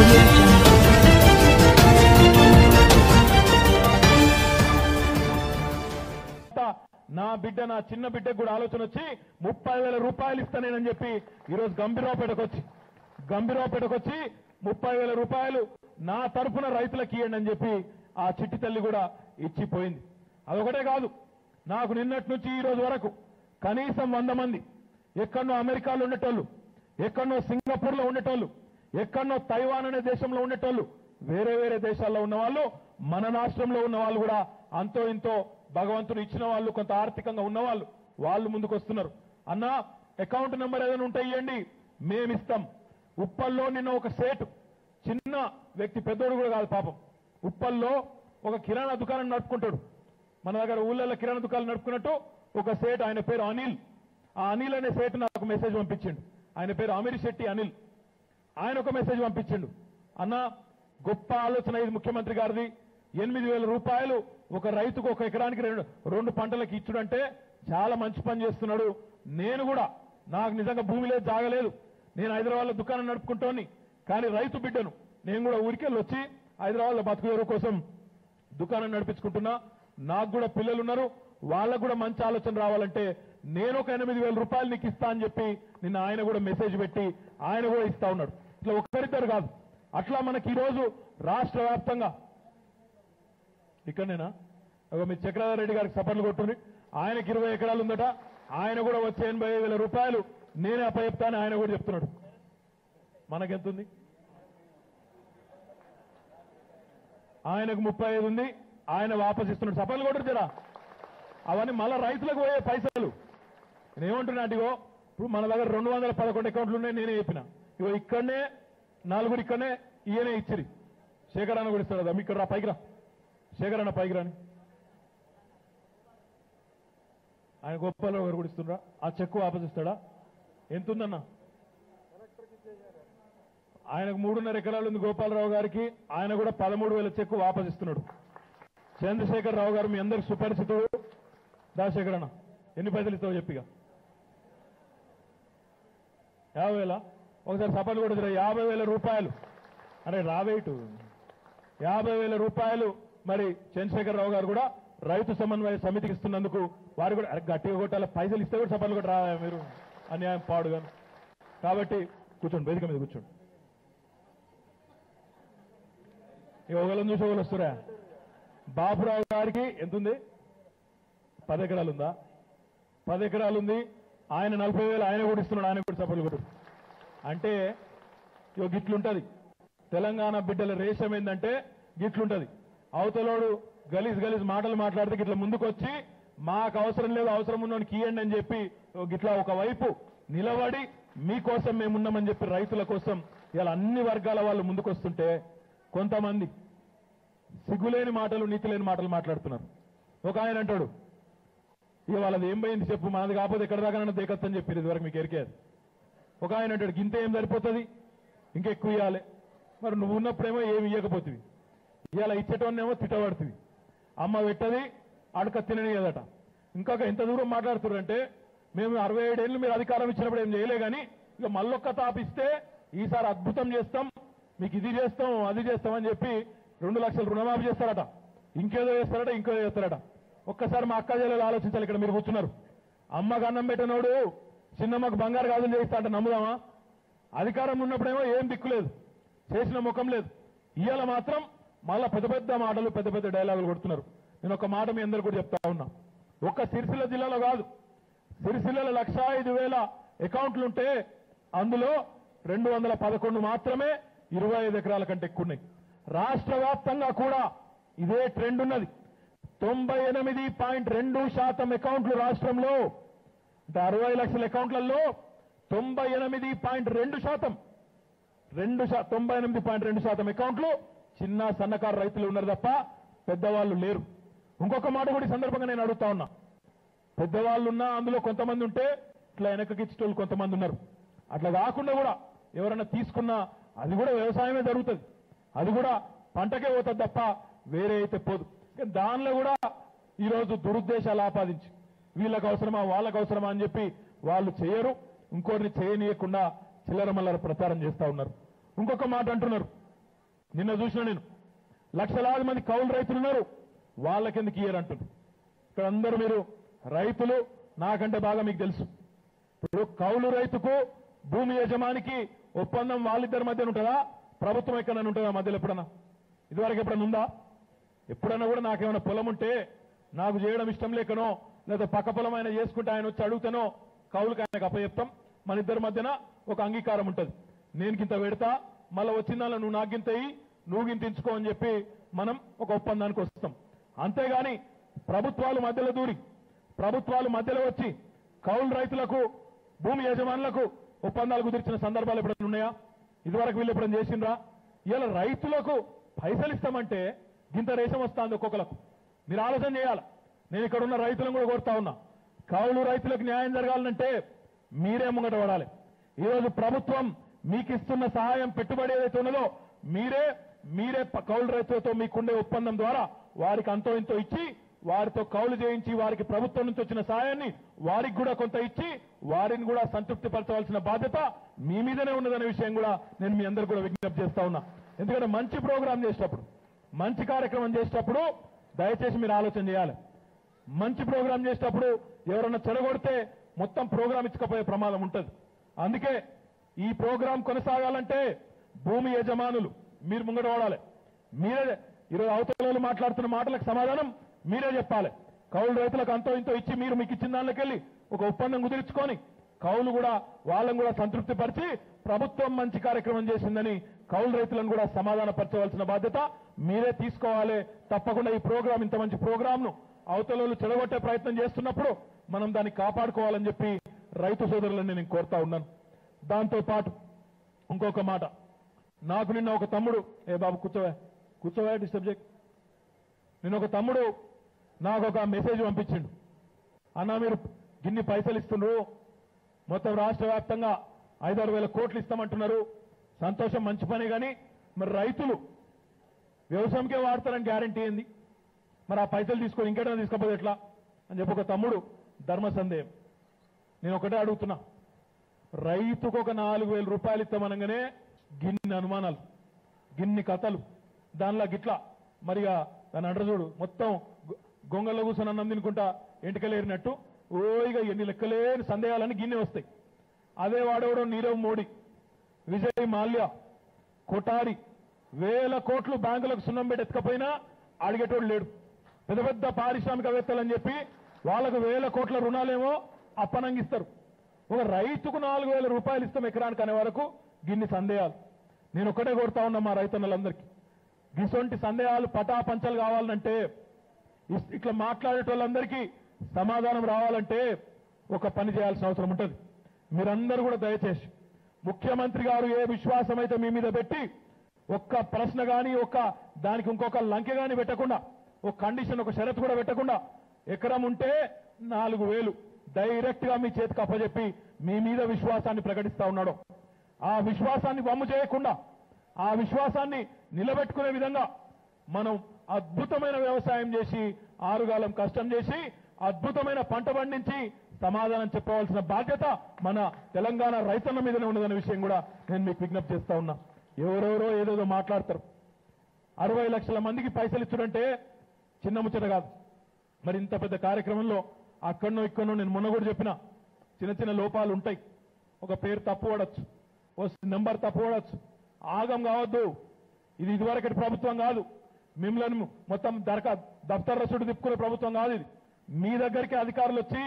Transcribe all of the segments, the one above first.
audio jungle. నా బిడ్డ నా చిన్న బిడ్డకు కూడా ఆలోచన వచ్చి 30,000 రూపాయలు ఇస్తానేనని చెప్పి ఈరోజు గంభీరావుపేటకు వచ్చి 30,000 రూపాయలు నా తరఫున రైతులకు ఇవ్వండి అని చెప్పి ఆ చిట్టి తల్లి కూడా ఇచ్చిపోయింది. అదొకటే కాదు, నాకు నిన్నటి నుంచి ఈ రోజు వరకు కనీసం 100 మంది ఎక్కడనో అమెరికాలో ఉండేటోళ్ళు, ఎక్కడనో సింగపూర్లో ఉండేటోళ్ళు, ఎక్కడనో తైవాన్ అనే దేశంలో ఉండేటోళ్ళు, వేరే వేరే దేశాల్లో ఉన్న వాళ్ళు, మన రాష్ట్రంలో ఉన్న వాళ్ళు కూడా అంతో ఇంతో భగవంతుడు ఇచ్చిన వాళ్ళు, కొంత ఆర్థికంగా ఉన్నవాళ్ళు వాళ్ళు ముందుకు వస్తున్నారు. అన్నా అకౌంట్ నెంబర్ ఏదైనా ఉంటే ఇవ్వండి, మేమిస్తాం. ఉప్పల్లో నిన్న ఒక సేటు, చిన్న వ్యక్తి, పెద్దోడు కూడా కాదు పాపం, ఉప్పల్లో ఒక కిరాణా దుకాణం నడుపుకుంటాడు. మన దగ్గర ఊళ్ళల్లో కిరాణా దుకాణం నడుపుకున్నట్టు ఒక సేటు, ఆయన పేరు అనిల్. ఆ అనిల్ అనే సేటు నాకు మెసేజ్ పంపించిండు. ఆయన పేరు అమీర్ శెట్టి అనిల్. ఆయన ఒక మెసేజ్ పంపించిండు, అన్న గొప్ప ఆలోచన ఇది ముఖ్యమంత్రి గారిది, 8,000 రూపాయలు ఒక రైతుకు ఒక ఎకరానికి రెండు పంటలకు ఇచ్చుడంటే చాలా మంచి పని చేస్తున్నాడు. నేను కూడా, నాకు నిజంగా భూమి లేదు, జాగలేదు, నేను హైదరాబాద్లో దుకాణం నడుపుకుంటోని, కానీ రైతు బిడ్డను నేను కూడా ఊరికెళ్ళి వచ్చి హైదరాబాద్లో బతుకు కోసం దుకాణం నడిపించుకుంటున్నా. నాకు కూడా పిల్లలు ఉన్నారు, వాళ్ళకు కూడా మంచి ఆలోచన రావాలంటే నేను ఒక 8,000 రూపాయలు నీకు ఇస్తా అని చెప్పి నిన్న ఆయన కూడా మెసేజ్ పెట్టి ఆయన కూడా ఇస్తా ఉన్నాడు. ఇట్లా ఒక్కరిద్దరు కాదు, అట్లా మనకి ఈరోజు రాష్ట్ర వ్యాప్తంగా, ఇక్కడనేనా మీ చక్రధర్ రెడ్డి గారికి సపర్లు కొట్టుంది, ఆయనకి 20 ఎకరాలు ఉందట, ఆయన కూడా వచ్చే 85,000 రూపాయలు నేనే అప్పచెప్తాను ఆయన కూడా చెప్తున్నాడు. మనకెంతుంది? ఆయనకు 35 ఉంది, ఆయన వాపస్ ఇస్తున్నాడు. సపర్లు కొట్టరు జరా, అవన్నీ మళ్ళా రైతులకు పోయే పైసలు. నేనేమంటున్నా అంటే, ఇప్పుడు మన దగ్గర 211 అకౌంట్లు ఉన్నాయి, నేనే చెప్పిన, ఇగో ఇక్కడనే 4 ఇక్కడనే ఈయనే ఇచ్చిరి. శేఖర్ అన్న కూడా ఇస్తాడు, ఇక్కడ రా, పైకి రా, శేఖర్ అన్న పైకి రాని, ఆయన గోపాలరావు గారు కూడా ఇస్తుండ్రా, ఆ చెక్కు వాపస్ ఇస్తాడా? ఎంత ఉందన్న? ఆయనకు 3.5 ఎకరాలు ఉంది గోపాలరావు గారికి, ఆయన కూడా 13,000 చెక్కు వాపస్ ఇస్తున్నాడు. చంద్రశేఖర్ రావు గారు మీ అందరికి సుపరిచితుడు. దాశేఖర్ అన్న ఎన్ని పైసలు ఇస్తావో చెప్పిగా? 50,000. ఒకసారి సపర్లు కూడా 50,000 రూపాయలు, అరే రావేటు 50,000 రూపాయలు మరి చంద్రశేఖర్ రావు గారు కూడా రైతు సమన్వయ సమితికి ఇస్తున్నందుకు వారు కూడా గట్టిగా కొట్టాల, పైసలు ఇస్తే కూడా సపర్లు కూడా రా, మీరు అన్యాయం పాడుగాను. కాబట్టి కూర్చోండి, వేదిక మీద కూర్చోండి. ఇక ఒకళ్ళని చూసి ఒకళ్ళు వస్తురా. బాపురావు గారికి ఎంత ఉంది? 10 ఎకరాలు ఉందా? 10 ఎకరాలు ఉంది, ఆయన 40,000 ఆయన కూడా ఇస్తున్నాడు, ఆయన కూడా సపర్లు కొట్టు. అంటే ఇక గిట్లుంటది తెలంగాణ బిడ్డల రేషం. ఏంటంటే గిట్లుంటది, అవతలోడు గలీజ్ మాటలు మాట్లాడితే గిట్ల ముందుకు వచ్చి మాకు అవసరం లేదు, అవసరం ఉన్నోనికి ఇయ్యండి అని చెప్పి గిట్లా ఒకవైపు నిలబడి మీకోసం మేమున్నామని చెప్పి రైతుల కోసం ఇలా అన్ని వర్గాల వాళ్ళు ముందుకు వస్తుంటే కొంతమంది సిగ్గులేని మాటలు, నీతి లేని మాటలు మాట్లాడుతున్నారు. ఒక ఆయన అంటాడు, ఇక వాళ్ళది ఏం పోయింది చెప్పు, మనది కాకపోతే ఎక్కడ దాకా దేకత్తని చెప్పి ఇదివరకు మీకు ఎరికేది. ఒక ఆయన అంటాడు, గింత ఏం సరిపోతుంది, ఇంకెక్కువ ఇవ్వాలి. మరి నువ్వు ఉన్నప్పుడేమో ఏమి ఇవ్వకపోతుంది, ఇవాళ ఇచ్చేటోన్నేమో తిట్టబడుతుంది. అమ్మ పెట్టది అడక తిననియదట. ఇంకొక ఎంత దూరం మాట్లాడుతున్నారంటే, మేము 67 ఏళ్ళు మీరు అధికారం ఇచ్చినప్పుడు ఏం చేయలే, కానీ ఇక మళ్ళొక్క తాపిస్తే ఈసారి అద్భుతం చేస్తాం, మీకు ఇది చేస్తాం అది చేస్తామని చెప్పి 2 లక్షలు రుణమాఫీ చేస్తారట, ఇంకేదో చేస్తారట, ఇంకేదో చేస్తారట. ఒక్కసారి మా అక్క చెల్లెలు ఆలోచించాలి. ఇక్కడ మీరు కూర్చున్నారు, అమ్మకు అన్నం పెట్టినోడు చిన్నమ్మకు బంగారు గాజులు చేయిస్తా అంటే నమ్ముదామా? అధికారం ఉన్నప్పుడేమో ఏం దిక్కులేదు, చేసిన ముఖం లేదు. ఇవాళ మాత్రం మళ్ళా పెద్ద మాటలు, పెద్ద డైలాగులు కొడుతున్నారు. నేను ఒక మాట మీ అందరూ కూడా చెప్తా ఉన్నా, ఒక్క సిరిసిల్ల జిల్లాలో కాదు, సిరిసిల్లలో 105,000 అకౌంట్లుంటే అందులో 211 మాత్రమే 25 ఎకరాల కంటే ఎక్కువ ఉన్నాయి. రాష్ట్ర వ్యాప్తంగా కూడా ఇదే ట్రెండ్ ఉన్నది. 98.2% అకౌంట్లు రాష్ట్రంలో, అంటే 60 లక్షల అకౌంట్లలో 98.2%, 98.2% అకౌంట్లు చిన్న సన్నకారు రైతులు ఉన్నారు తప్ప పెద్దవాళ్ళు లేరు. ఇంకొక మాట కూడా ఈ సందర్భంగా నేను అడుగుతా ఉన్నా, పెద్దవాళ్ళు ఉన్నా అందులో కొంతమంది ఉంటే ఇట్లా వెనకకిచ్చేటోళ్ళు కొంతమంది ఉన్నారు. అట్లా కాకుండా కూడా ఎవరైనా తీసుకున్నా అది కూడా వ్యవసాయమే జరుగుతుంది, అది కూడా పంటకే పోతుంది తప్ప వేరే అయితే పోదు. దానిలో కూడా ఈరోజు దురుద్దేశాలు ఆపాదించి వీళ్ళకి అవసరమా వాళ్ళకి అవసరమా అని చెప్పి వాళ్ళు చేయరు, ఇంకోరిని చేయనీయకుండా చిల్లర మల్లర ప్రచారం చేస్తా ఉన్నారు. ఇంకొక మాట అంటున్నారు, నిన్న చూసిన నేను లక్షలాది మంది కౌలు రైతులు ఉన్నారు, వాళ్ళకెందుకు ఇయ్యరు అంటున్నారు. ఇక్కడ అందరూ మీరు రైతులు నాకంటే బాగా మీకు తెలుసు. ఇప్పుడు కౌలు రైతుకు భూమి యజమానికి ఒప్పందం వాళ్ళిద్దరి మధ్యన ఉంటుందా, ప్రభుత్వం ఎక్కడైనా ఉంటుందా మధ్యలో? ఎప్పుడన్నా ఇదివరకు ఎప్పుడన్నా ఉందా? ఎప్పుడన్నా కూడా నాకేమైనా పొలం ఉంటే నాకు చేయడం ఇష్టం లేకనో లేదా పక్క పొలం ఆయన చేసుకుంటే ఆయన వచ్చి అడుగుతానో కౌలుకి ఆయనకు అప్పచెప్తాం. మన ఇద్దరి మధ్యన ఒక అంగీకారం ఉంటుంది. నేను గింత పెడతా, మళ్ళీ వచ్చిందాలో నువ్వు నాకు గింత ఇయ్యి, నువ్వు గింత ఇచ్చుకో అని చెప్పి మనం ఒక ఒప్పందానికి వస్తాం. అంతేగాని ప్రభుత్వాలు మధ్యలో దూరి ప్రభుత్వాలు మధ్యలో వచ్చి కౌలు రైతులకు భూమి యజమానులకు ఒప్పందాలు కుదిర్చిన సందర్భాలు ఎప్పుడైనా ఉన్నాయా? ఇదివరకు వీళ్ళు ఎప్పుడైనా చేసిండ్రా? ఇలా రైతులకు పైసలు ఇస్తామంటే గింత రేషం వస్తుంది ఒక్కొక్కలకు. మీరు ఆలోచన చేయాలి. నేను ఇక్కడ ఉన్న రైతులను కూడా కోరుతా ఉన్నా, కౌలు రైతులకు న్యాయం జరగాలంటే మీరే ముంగట పడాలి. ఈరోజు ప్రభుత్వం మీకు ఇస్తున్న సహాయం పెట్టుబడి ఏదైతే ఉన్నదో మీరే కౌలు రైతులతో మీకుండే ఒప్పందం ద్వారా వారికి అంతో ఇంతో ఇచ్చి వారితో కౌలు చేయించి వారికి ప్రభుత్వం నుంచి వచ్చిన సహాయాన్ని వారికి కూడా కొంత ఇచ్చి వారిని కూడా సంతృప్తి పరచవలసిన బాధ్యత మీ మీదనే ఉన్నదనే విషయం కూడా నేను మీ అందరు కూడా విజ్ఞప్తి చేస్తా ఉన్నా. ఎందుకంటే మంచి ప్రోగ్రాం చేసేటప్పుడు, మంచి కార్యక్రమం చేసేటప్పుడు దయచేసి మీరు ఆలోచన చేయాలి. మంచి ప్రోగ్రాం చేసేటప్పుడు ఎవరన్నా చెడగొడితే మొత్తం ప్రోగ్రాం ఇచ్చకపోయే ప్రమాదం ఉంటుంది. అందుకే ఈ ప్రోగ్రాం కొనసాగాలంటే భూమి యజమానులు మీరు ముంగట పడాలి. మీరే ఈరోజు అవతల మాట్లాడుతున్న మాటలకు సమాధానం మీరే చెప్పాలి. కౌలు రైతులకు అంతో ఇంతో ఇచ్చి మీరు మీకు ఇచ్చిన దానిలోకెళ్ళి ఒక ఒప్పందం కుదిరించుకొని కౌలు కూడా వాళ్ళని కూడా సంతృప్తి పరిచి ప్రభుత్వం మంచి కార్యక్రమం చేసిందని కౌలు రైతులను కూడా సమాధానపరచవలసిన బాధ్యత మీరే తీసుకోవాలి. తప్పకుండా ఈ ప్రోగ్రాం, ఇంత మంచి ప్రోగ్రాంను అవతల చెడగొట్టే ప్రయత్నం చేస్తున్నప్పుడు మనం దాన్ని కాపాడుకోవాలని చెప్పి రైతు సోదరులను నేను కోరుతా ఉన్నాను. దాంతో పాటు ఇంకొక మాట, నాకు నిన్న ఒక తమ్ముడు, ఏ బాబు కూర్చోవా డిస్టర్బ్ చేయకు, నిన్న ఒక తమ్ముడు నాకు ఒక మెసేజ్ పంపించిండు. అన్నా మీరు గిన్ని పైసలు ఇస్తున్నారు, మొత్తం రాష్ట్ర వ్యాప్తంగా 5-6 వేల కోట్లు ఇస్తామంటున్నారు, సంతోషం, మంచి పని. కానీ మరి రైతులు వ్యవసాయంకే వాడతారని గ్యారంటీ ఏంది? మరి ఆ పైసలు తీసుకొని ఇంకేటైనా తీసుకోపోతే ఎట్లా అని చెప్పి ఒక తమ్ముడు ధర్మ సందేహం. నేను ఒకటే అడుగుతున్నా, రైతుకు ఒక 4,000 రూపాయలు ఇస్తామనగానే గిన్ని అనుమానాలు, గిన్ని కథలు, దానిలో గిట్లా మరిగా దాని అంటారు చూడు, మొత్తం గొంగల్లో కూర్చొని అన్నం తినుకుంటా ఎంటికలేరినట్టు ఓయిగా ఎన్ని లెక్కలేని సందేహాలన్నీ గిన్నె వస్తాయి. అదే వాడేవాడు నీరవ్ మోడీ, విజయ్ మాల్యా, కొటారి వేల కోట్లు బ్యాంకులకు సున్నం పెట్టి ఎత్తుకపోయినా అడిగేటోడు లేడు. పెద్ద పెద్ద పారిశ్రామికవేత్తలని చెప్పి వాళ్ళకు వేల కోట్ల రుణాలేమో అప్పనంగిస్తారు. ఒక రైతుకు 4,000 రూపాయలు ఇస్తాం ఎకరానికి అనే వరకు గిన్ని సందేహాలు. నేను ఒక్కటే కోరుతా ఉన్నా మా రైతన్నలందరికీ, గిసొంటి సందేహాలు పటాపంచలు కావాలంటే, ఇట్లా మాట్లాడేటోళ్ళందరికీ సమాధానం రావాలంటే ఒక పని చేయాల్సిన అవసరం ఉంటుంది. మీరందరూ కూడా దయచేసి ముఖ్యమంత్రి గారు ఏ విశ్వాసం అయితే మీ మీద పెట్టి ఒక్క ప్రశ్న కానీ దానికి ఇంకొక లంకె కానీ పెట్టకుండా, ఒక కండిషన్, ఒక షరతు కూడా పెట్టకుండా ఎకరం ఉంటే 4,000 డైరెక్ట్ గా మీ చేతికి అప్పచెప్పి మీ మీద విశ్వాసాన్ని ప్రకటిస్తా ఉన్నాడు. ఆ విశ్వాసాన్ని వమ్ము చేయకుండా, ఆ విశ్వాసాన్ని నిలబెట్టుకునే విధంగా మనం అద్భుతమైన వ్యవసాయం చేసి, ఆరుగాలం కష్టం చేసి, అద్భుతమైన పంట పండించి సమాధానం చెప్పవలసిన బాధ్యత మన తెలంగాణ రైతన్న మీదనే ఉన్నదనే విషయం కూడా నేను మీకు విజ్ఞప్తి చేస్తా ఉన్నా. ఎవరెవరో ఏదేదో మాట్లాడతారు. 60 లక్షల మందికి పైసలు ఇచ్చుడంటే చిన్న ముచ్చట కాదు. మరి ఇంత పెద్ద కార్యక్రమంలో అక్కడనో ఇక్కడనో, నేను మొన్న కూడా చెప్పిన, చిన్న చిన్న లోపాలు ఉంటాయి. ఒక పేరు తప్పు పడచ్చు, ఓ నెంబర్ తప్పు పడచ్చు. ఆగం కావద్దు. ఇది ఇదివరకటి ప్రభుత్వం కాదు. మిమ్మల్ని మొత్తం దఫ్తర్ల చుట్టూ తిప్పుకునే ప్రభుత్వం కాదు ఇది. మీ దగ్గరికి అధికారులు వచ్చి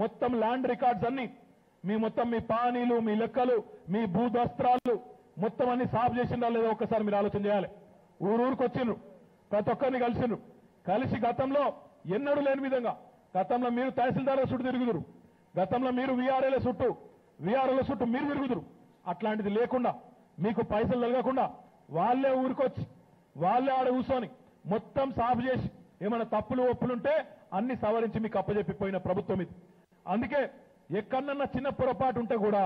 మొత్తం ల్యాండ్ రికార్డ్స్ అన్ని, మీ పానీలు, మీ లెక్కలు, మీ భూదస్త్రాలు మొత్తం అన్ని సాఫ్ చేసిందా లేదో ఒక్కసారి మీరు ఆలోచన చేయాలి. ఊరూరికి వచ్చిండ్రు, ప్రతి ఒక్కరిని కలిసిండ్రు. కలిసి గతంలో ఎన్నడూ లేని విధంగా, గతంలో మీరు తహసీల్దార్ల చుట్టూ తిరుగుదురు, గతంలో మీరు వీఆర్ఓల చుట్టూ మీరు తిరుగుదురు. అట్లాంటిది లేకుండా, మీకు పైసలు తొలగకుండా వాళ్ళే ఊరికొచ్చి వాళ్ళే ఆడ కూర్చొని మొత్తం సాఫ్ చేసి ఏమైనా తప్పులు ఒప్పులుంటే అన్ని సవరించి మీకు అప్పచెప్పిపోయిన ప్రభుత్వం ఇది. అందుకే ఎక్కడన్నా చిన్న పొరపాటు ఉంటే కూడా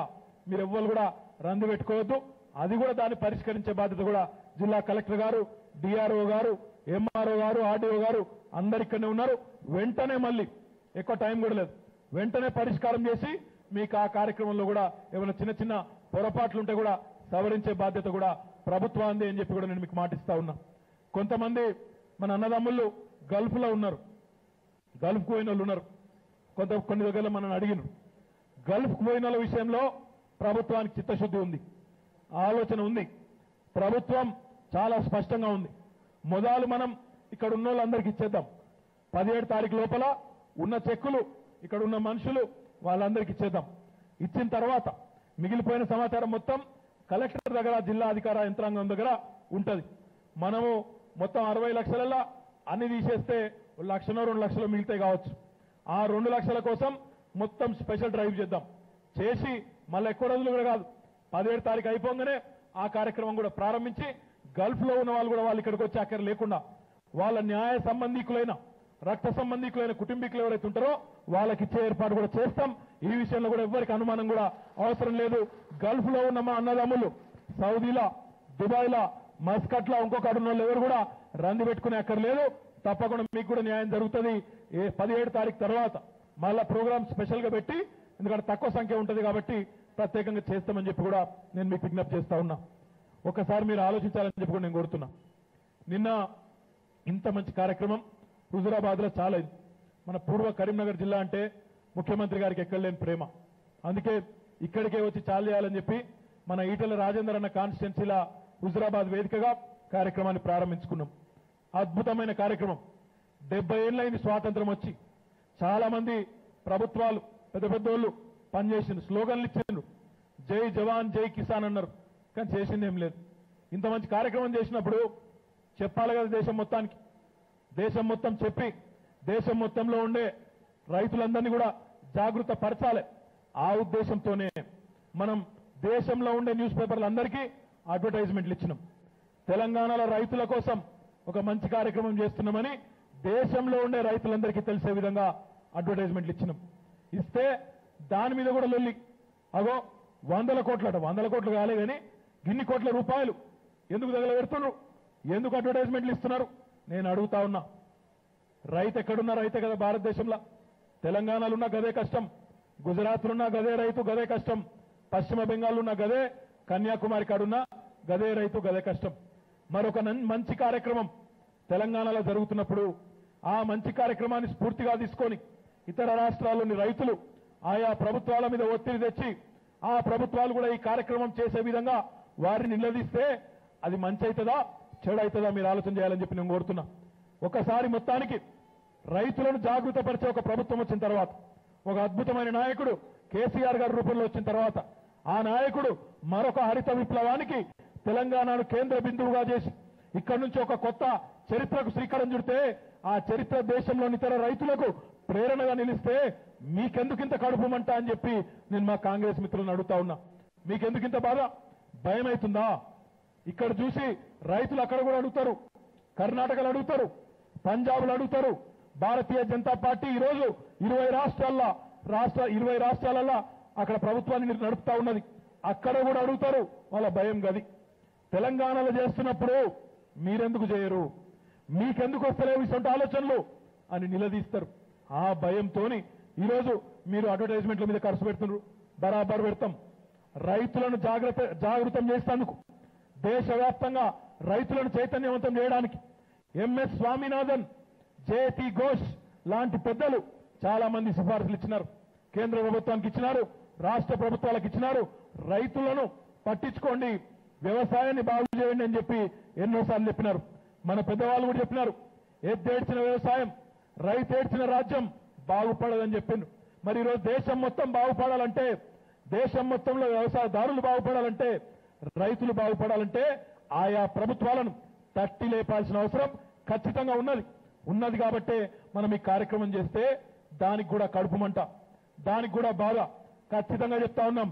మీరు ఎవ్వరు కూడా రంది పెట్టుకోవద్దు. అది కూడా దాన్ని పరిష్కరించే బాధ్యత కూడా జిల్లా కలెక్టర్ గారు, డిఆర్ఓ గారు, ఎంఆర్ఓ గారు, ఆర్డీఓ గారు అందరు ఇక్కడనే ఉన్నారు. వెంటనే, మళ్ళీ ఎక్కువ టైం కూడా లేదు, వెంటనే పరిష్కారం చేసి మీకు ఆ కార్యక్రమంలో కూడా ఏమైనా చిన్న చిన్న పొరపాట్లు ఉంటే కూడా సవరించే బాధ్యత కూడా ప్రభుత్వాన్ని అని చెప్పి కూడా నేను మీకు మాటిస్తా ఉన్నా. కొంతమంది మన అన్నదమ్ముళ్ళు గల్ఫ్లో ఉన్నారు, గల్ఫ్కు పోయిన వాళ్ళు ఉన్నారు. కొన్ని దగ్గర మనల్ని అడిగినారు. గల్ఫ్కు పోయిన వాళ్ళ విషయంలో ప్రభుత్వానికి చిత్తశుద్ధి ఉంది, ఆలోచన ఉంది. ప్రభుత్వం చాలా స్పష్టంగా ఉంది. మొదలు మనం ఇక్కడ ఉన్న వాళ్ళందరికీ ఇచ్చేద్దాం. 17 తారీఖు లోపల ఉన్న చెక్కులు ఇక్కడ ఉన్న మనుషులు వాళ్ళందరికీ ఇచ్చేద్దాం. ఇచ్చిన తర్వాత మిగిలిపోయిన సమాచారం మొత్తం కలెక్టర్ దగ్గర, జిల్లా అధికార యంత్రాంగం దగ్గర ఉంటుంది. మనము మొత్తం 60 లక్షలలో అన్ని తీసేస్తే 1 లక్షనో 2 లక్షలు మిగిలితే కావచ్చు. ఆ 2 లక్షల కోసం మొత్తం స్పెషల్ డ్రైవ్ చేద్దాం. చేసి మళ్ళీ ఎక్కువ రోజులు కూడా కాదు, 17 తారీఖు అయిపోగానే ఆ కార్యక్రమం కూడా ప్రారంభించి గల్ఫ్లో ఉన్న వాళ్ళు కూడా వాళ్ళు ఇక్కడికి వచ్చే అక్కర లేకుండా వాళ్ళ న్యాయ సంబంధికులైన, రక్త సంబంధికులైన కుటుంబీకులు ఎవరైతే ఉంటారో వాళ్ళకి ఇచ్చే ఏర్పాటు కూడా చేస్తాం. ఈ విషయంలో కూడా ఎవరికి అనుమానం కూడా అవసరం లేదు. గల్ఫ్లో ఉన్న మా అన్నదమ్ములు సౌదీలా, దుబాయ్లా, మస్కట్లా ఇంకొకటి ఉన్న వాళ్ళు ఎవరు కూడా రంది పెట్టుకునే అక్కర్లేదు. తప్పకుండా మీకు కూడా న్యాయం జరుగుతుంది. 17 తారీఖు తర్వాత మళ్ళా ప్రోగ్రామ్ స్పెషల్ గా పెట్టి, ఎందుకంటే తక్కువ సంఖ్య ఉంటుంది కాబట్టి ప్రత్యేకంగా చేస్తామని చెప్పి కూడా నేను మీకు విజ్ఞప్తి చేస్తా ఉన్నా. ఒకసారి మీరు ఆలోచించాలని చెప్పి కూడా నేను కోరుతున్నా. నిన్న ఇంత మంచి కార్యక్రమం హుజురాబాద్ లో చాలా అయింది. మన పూర్వ కరీంనగర్ జిల్లా అంటే ముఖ్యమంత్రి గారికి ఎక్కడలేని ప్రేమ, అందుకే ఇక్కడికే వచ్చి చాలు చేయాలని చెప్పి మన ఈటెల రాజేందర్ అన్న కాన్స్టిట్యున్సీల హుజురాబాద్ వేదికగా కార్యక్రమాన్ని ప్రారంభించుకున్నాం. అద్భుతమైన కార్యక్రమం. 70 ఏళ్ళైంది స్వాతంత్రం వచ్చి. చాలా మంది ప్రభుత్వాలు పెద్ద పెద్దోళ్ళు పనిచేసిండ్రు, స్లోగన్లు ఇచ్చిండ్రు, జై జవాన్ జై కిసాన్ అన్నారు, కానీ చేసింది ఏం లేదు. ఇంత మంచి కార్యక్రమం చేసినప్పుడు చెప్పాలి కదా దేశం మొత్తానికి. దేశం మొత్తం చెప్పి దేశం మొత్తంలో ఉండే రైతులందరినీ కూడా జాగృత పరచాలి. ఆ ఉద్దేశంతోనే మనం దేశంలో ఉండే న్యూస్ పేపర్లందరికీ అడ్వర్టైజ్మెంట్లు ఇచ్చినాం. తెలంగాణలో రైతుల కోసం ఒక మంచి కార్యక్రమం చేస్తున్నామని దేశంలో ఉండే రైతులందరికీ తెలిసే విధంగా అడ్వర్టైజ్మెంట్లు ఇచ్చినాం. ఇస్తే దాని మీద కూడా లొల్లి. అగో 100 కోట్లట, 100 కోట్లు కాలే కానీ గిన్ని కోట్ల రూపాయలు ఎందుకు తగలబెడుతున్నారు, ఎందుకు అడ్వర్టైజ్మెంట్లు ఇస్తున్నారు? నేను అడుగుతా ఉన్నా. రైతు ఎక్కడున్నా రైతే కదా భారతదేశంలో. తెలంగాణలో ఉన్న గదే కష్టం, గుజరాత్లో ఉన్న గదే రైతు గదే కష్టం, పశ్చిమ బెంగాల్ ఉన్న గదే, కన్యాకుమారి కాడున్న గదే రైతు గదే కష్టం. మరొక మంచి కార్యక్రమం తెలంగాణలో జరుగుతున్నప్పుడు ఆ మంచి కార్యక్రమాన్ని స్ఫూర్తిగా తీసుకొని ఇతర రాష్ట్రాల్లోని రైతులు ఆయా ప్రభుత్వాల మీద ఒత్తిడి తెచ్చి ఆ ప్రభుత్వాలు కూడా ఈ కార్యక్రమం చేసే విధంగా వారిని నిలదీస్తే అది మంచి అవుతుందా చెడు అవుతుందా మీరు ఆలోచన చేయాలని చెప్పి నేను కోరుతున్నా. ఒకసారి మొత్తానికి రైతులను జాగృతపరిచే ఒక ప్రభుత్వం వచ్చిన తర్వాత, ఒక అద్భుతమైన నాయకుడు కేసీఆర్ గారి రూపంలో వచ్చిన తర్వాత, ఆ నాయకుడు మరొక హరిత విప్లవానికి తెలంగాణను కేంద్ర బిందువుగా చేసి ఇక్కడి నుంచి ఒక కొత్త చరిత్రకు శ్రీకారం చుడితే ఆ చరిత్ర దేశంలోని ఇతర రైతులకు ప్రేరణగా నిలిస్తే మీకెందుకింత కడుపుమంట అని చెప్పి నేను మా కాంగ్రెస్ మిత్రులను అడుగుతా ఉన్నా. మీకెందుకింత బాధ? భయం అవుతుందా? ఇక్కడ చూసి రైతులు అక్కడ కూడా అడుగుతారు, కర్ణాటకలో అడుగుతారు, పంజాబ్లో అడుగుతారు. భారతీయ జనతా పార్టీ ఈరోజు 20 రాష్ట్రాలలో అక్కడ ప్రభుత్వాన్ని నడుపుతా ఉన్నది. అక్కడ కూడా అడుగుతారు, వాళ్ళ భయం గది. తెలంగాణలో చేస్తున్నప్పుడు మీరెందుకు చేయరు, మీకెందుకు వస్తలేవు ఇటువంటి ఆలోచనలు అని నిలదీస్తారు. ఆ భయంతోని ఈరోజు మీరు అడ్వర్టైజ్మెంట్ల మీద ఖర్చు పెడుతున్నారు. బరాబర్ పెడతాం. రైతులను జాగృతం చేసేందుకు దేశవ్యాప్తంగా రైతులను చైతన్యవంతం చేయడానికి ఎంఎస్ స్వామినాథన్, జేటి ఘోష్ లాంటి పెద్దలు చాలా మంది సిఫార్సులు ఇచ్చినారు. కేంద్ర ప్రభుత్వానికి ఇచ్చినారు, రాష్ట్ర ప్రభుత్వాలకు ఇచ్చినారు. రైతులను పట్టించుకోండి, వ్యవసాయాన్ని బాగు చేయండి అని చెప్పి ఎన్నోసార్లు చెప్పినారు. మన పెద్దవాళ్ళు కూడా చెప్పినారు, ఎద్దేడ్చిన వ్యవసాయం, రైతేడ్చిన రాజ్యం బాగుపడదని చెప్పిండ్రు. మరి ఈరోజు దేశం మొత్తం బాగుపడాలంటే, దేశం మొత్తంలో వ్యవసాయదారులు బాగుపడాలంటే, రైతులు బాగుపడాలంటే ఆయా ప్రభుత్వాలను తట్టి లేపాల్సిన అవసరం ఖచ్చితంగా ఉన్నది కాబట్టే మనం ఈ కార్యక్రమం చేస్తే దానికి కూడా కడుపుమంట, దానికి కూడా బాధ. ఖచ్చితంగా చెప్తా ఉన్నాం.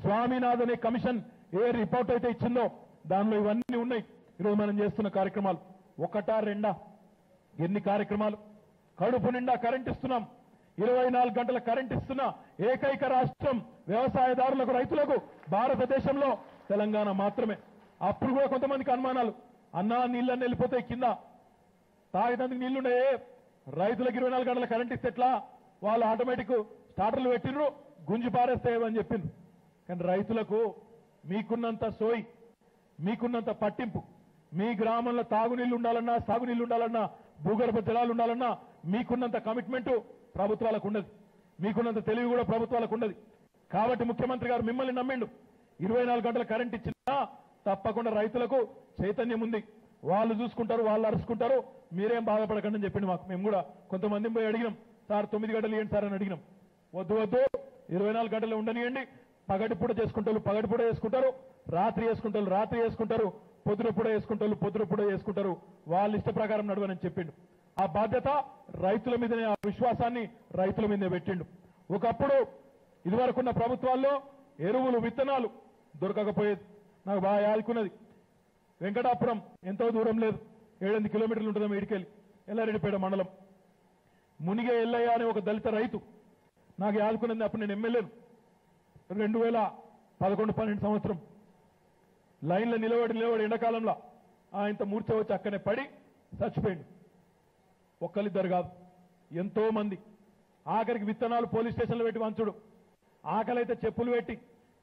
స్వామినాథన్ అనే కమిషన్ ఏ రిపోర్ట్ అయితే ఇచ్చిందో దానిలో ఇవన్నీ ఉన్నాయి. ఈరోజు మనం చేస్తున్న కార్యక్రమాలు ఒకటా రెండా? ఎన్ని కార్యక్రమాలు! కడుపు నిండా కరెంట్ ఇస్తున్నాం, 24 గంటల కరెంట్ ఇస్తున్న ఏకైక రాష్ట్రం వ్యవసాయదారులకు, రైతులకు భారతదేశంలో తెలంగాణ మాత్రమే. అప్పుడు కూడా కొంతమందికి అనుమానాలు, అన్నా నీళ్ళని వెళ్ళిపోతాయి కింద, తాగేందుకు నీళ్లుండే, రైతులకు 24 గంటల కరెంట్ ఇస్తే ఎట్లా, వాళ్ళు ఆటోమేటిక్ స్టార్టర్లు పెట్టినరు, గుంజి పారేస్తాయని చెప్పిండ్రు. కానీ రైతులకు మీకున్నంత సోయి, మీకున్నంత పట్టింపు మీ గ్రామంలో తాగునీళ్లు ఉండాలన్నా సాగునీళ్లు ఉండాలన్నా భూగర్భ జలాలు ఉండాలన్నా మీకున్నంత కమిట్మెంట్ ప్రభుత్వాలకు ఉండదు, మీకున్నంత తెలివి కూడా ప్రభుత్వాలకు ఉండదు. కాబట్టి ముఖ్యమంత్రి గారు మిమ్మల్ని నమ్మిండు. 24 గంటల కరెంట్ ఇచ్చినా తప్పకుండా రైతులకు చైతన్యం ఉంది, వాళ్ళు చూసుకుంటారు, వాళ్ళు అరుచుకుంటారు, మీరేం బాధపడకండి అని చెప్పిండు మాకు. మేము కూడా కొంతమందిని పోయి అడిగినాం, సార్ 9 గంటలు ఇవ్వండి సార్ అని అడిగినాం. వద్దు 24 గంటలు ఉండనియండి, పగటిపూట చేసుకుంటారు పగటిపూట చేసుకుంటారు, రాత్రి చేసుకుంటారు, పొద్దునపూట చేసుకుంటారు, వాళ్ళ ఇష్ట ప్రకారం నడవనని చెప్పిండు. ఆ బాధ్యత రైతుల మీదనే, ఆ విశ్వాసాన్ని రైతుల మీదనే పెట్టిండు. ఒకప్పుడు ఇదివరకున్న ప్రభుత్వాల్లో ఎరువులు విత్తనాలు దొరకకపోయేది. నాకు బాగా యాదుకున్నది, వెంకటాపురం ఎంతో దూరం లేదు, 7-8 కిలోమీటర్లు ఉంటుందా ఈడికెళ్ళి, ఎల్లారెడ్డిపేట మండలం. మునిగే ఎల్లయ్య అనే ఒక దళిత రైతు నాకు యాదుకున్నది. అప్పుడు నేను ఎమ్మెల్యేను, 2011-12 సంవత్సరం. లైన్లో నిలబడి ఎండాకాలంలో ఆయనతో మూర్ఛ వచ్చి అక్కనే పడి చచ్చిపోయిండు. ఒక్కరిద్దరు కాదు, ఎంతో మంది. ఆఖరికి విత్తనాలు పోలీస్ స్టేషన్లో పెట్టి వంచుడు, ఆకలైతే చెప్పులు పెట్టి,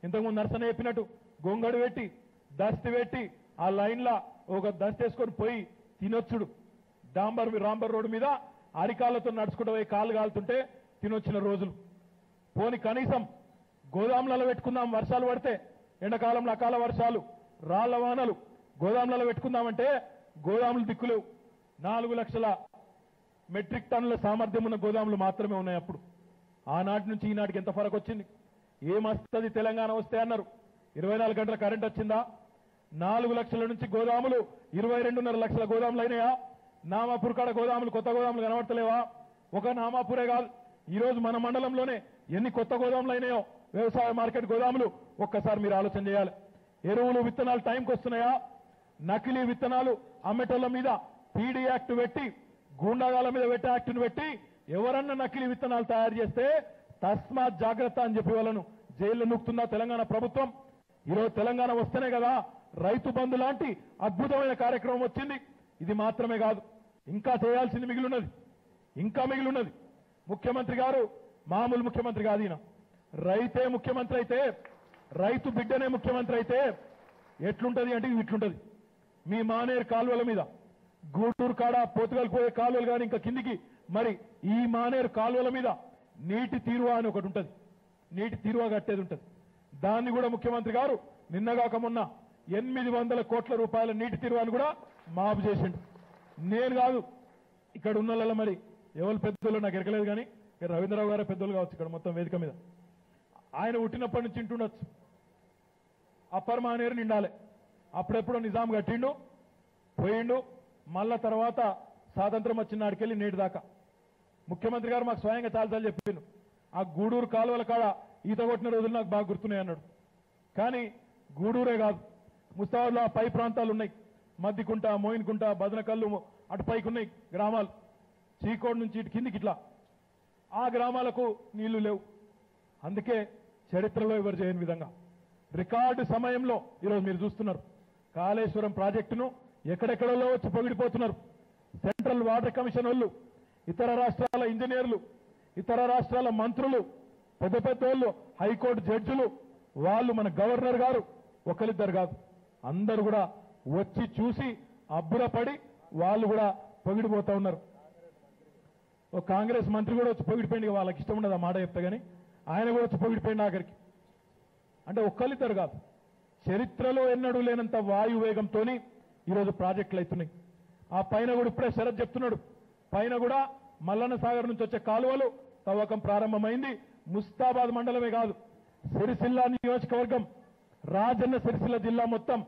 ఇంతకుముందు నర్సన చెప్పినట్టు గొంగడు పెట్టి, దస్తి పెట్టి, ఆ లైన్లో ఒక దస్తి వేసుకొని పోయి తినొచ్చుడు. రాంబర్ రోడ్డు మీద అరికాళ్ళతో నడుచుకుంటూ పోయి కాళ్ళు కాలుతుంటే తినొచ్చిన రోజులు. పోని కనీసం గోదాములలో పెట్టుకుందాం, వర్షాలు పడితే ఎండాకాలంలో అకాల వర్షాలు, రాళ్ల వానలు, గోదాములలో పెట్టుకుందామంటే గోదాములు దిక్కులేవు. 4 లక్షల మెట్రిక్ టన్నుల సామర్థ్యం ఉన్న గోదాములు మాత్రమే ఉన్నాయి. అప్పుడు ఆనాటి నుంచి ఈనాటికి ఎంత ఫరక్ వచ్చింది. ఏమొస్తుంది తెలంగాణ వస్తే అన్నారు, 24 గంటల కరెంట్ వచ్చిందా? 4 లక్షల నుంచి గోదాములు 22.5 లక్షల గోదాములు అయినాయా? నామాపూర్ కాడ గోదాములు, కొత్త గోదాములు కనబడతలేవా? ఒక నామాపూరే కాదు, ఈరోజు మన మండలంలోనే ఎన్ని కొత్త గోదాములు అయినాయో, వ్యవసాయ మార్కెట్ గోదాములు. ఒక్కసారి మీరు ఆలోచన చేయాలి. ఎరువులు విత్తనాలు టైంకి వస్తున్నాయా? నకిలీ విత్తనాలు అమ్మేటోళ్ల మీద పీడీ యాక్ట్ పెట్టి, గూండాగాల మీద పెట్టే యాక్ట్ను పెట్టి, ఎవరన్నా నకిలీ విత్తనాలు తయారు చేస్తే తస్మాత్ జాగ్రత్త అని చెప్పి వాళ్ళను జైల్లో నూకుతుందా తెలంగాణ ప్రభుత్వం? ఈరోజు తెలంగాణ వస్తేనే కదా రైతు బంధు లాంటి అద్భుతమైన కార్యక్రమం వచ్చింది. ఇది మాత్రమే కాదు, ఇంకా చేయాల్సింది మిగిలిన్నది. ముఖ్యమంత్రి గారు మామూలు ముఖ్యమంత్రి కాదు ఈయన. రైతే ముఖ్యమంత్రి అయితే, రైతు బిడ్డనే ముఖ్యమంత్రి అయితే ఎట్లుంటది అంటే ఇట్లుంటది. మీ మానేరు కాలువల మీద, గూడూరు కాడ పోతుగల్ పోయే కాలువలు కానీ ఇంకా కిందికి, మరి ఈ మానేరు కాలువల మీద నీటి తీరువా అని ఒకటి ఉంటుంది, నీటి తీరువా కట్టేది ఉంటుంది. దాన్ని కూడా ముఖ్యమంత్రి గారు నిన్నగాక మొన్న 800 కోట్ల రూపాయల నీటి తీరువాని కూడా మాఫ్ చేసిండు. నేను కాదు, ఇక్కడ ఉన్న వాళ్ళ మరి ఎవరు పెద్దోళ్ళు నాకు ఎరకలేదు, కానీ రవీంద్రరావు గారే పెద్దోళ్ళు కావచ్చు ఇక్కడ మొత్తం వేదిక మీద. ఆయన పుట్టినప్పటి నుంచి ఇంటుండొచ్చు, అప్పర్ మానేరు నిండాలి. అప్పుడెప్పుడో నిజాం కట్టిండు, పోయిండు, మళ్ళా తర్వాత స్వాతంత్రం వచ్చిన నాటికెళ్ళి నేటి దాకా ముఖ్యమంత్రి గారు మాకు స్వయంగా చాలాసార్లు చెప్పిండు. ఆ గూడూరు కాలువల కాడ ఈత కొట్టిన రోజులు నాకు బాగా గుర్తున్నాయి అన్నాడు. కానీ గూడూరే కాదు, ముస్తాబాద్లో ఆ పై ప్రాంతాలు ఉన్నాయి, మద్దికుంట, మోయిన్కుంట, బదనకల్లు, అటు పైకి ఉన్నాయి గ్రామాలు, చీకోడు నుంచి ఇటు కిందికి ఇట్లా. ఆ గ్రామాలకు నీళ్లు లేవు. అందుకే చరిత్రలో ఎవరు చేయని విధంగా రికార్డు సమయంలో ఈరోజు మీరు చూస్తున్నారు కాళేశ్వరం ప్రాజెక్టును ఎక్కడెక్కడలో వచ్చి పొగిడిపోతున్నారు. సెంట్రల్ వాటర్ కమిషన్ వాళ్ళు, ఇతర రాష్ట్రాల ఇంజనీర్లు, ఇతర రాష్ట్రాల మంత్రులు, పెద్ద పెద్దోళ్ళు, హైకోర్టు జడ్జిలు, వాళ్ళు మన గవర్నర్ గారు, ఒకరిద్దరు కాదు, అందరూ కూడా వచ్చి చూసి అబ్బురపడి వాళ్ళు కూడా పొగిడిపోతా ఉన్నారు. ఒక కాంగ్రెస్ మంత్రి కూడా వచ్చి పొగిడిపోయింది, వాళ్ళకి ఇష్టం ఉండదు ఆ మాట చెప్తే, కానీ ఆయన కూడా వచ్చి పొగిడిపోయింది ఆఖరికి. అంటే ఒక్కరిద్దరు కాదు, చరిత్రలో ఎన్నడూ లేనంత వాయు వేగంతో ఈరోజు ప్రాజెక్టులు అవుతున్నాయి. ఆ పైన కూడా ఇప్పుడే శరత్ చెప్తున్నాడు, పైన కూడా మల్లన్న సాగర్ నుంచి వచ్చే కాలువలు తవ్వకం ప్రారంభమైంది. ముస్తాబాద్ మండలమే కాదు, సిరిసిల్ల నియోజకవర్గం, రాజన్న సిరిసిల్ల జిల్లా మొత్తం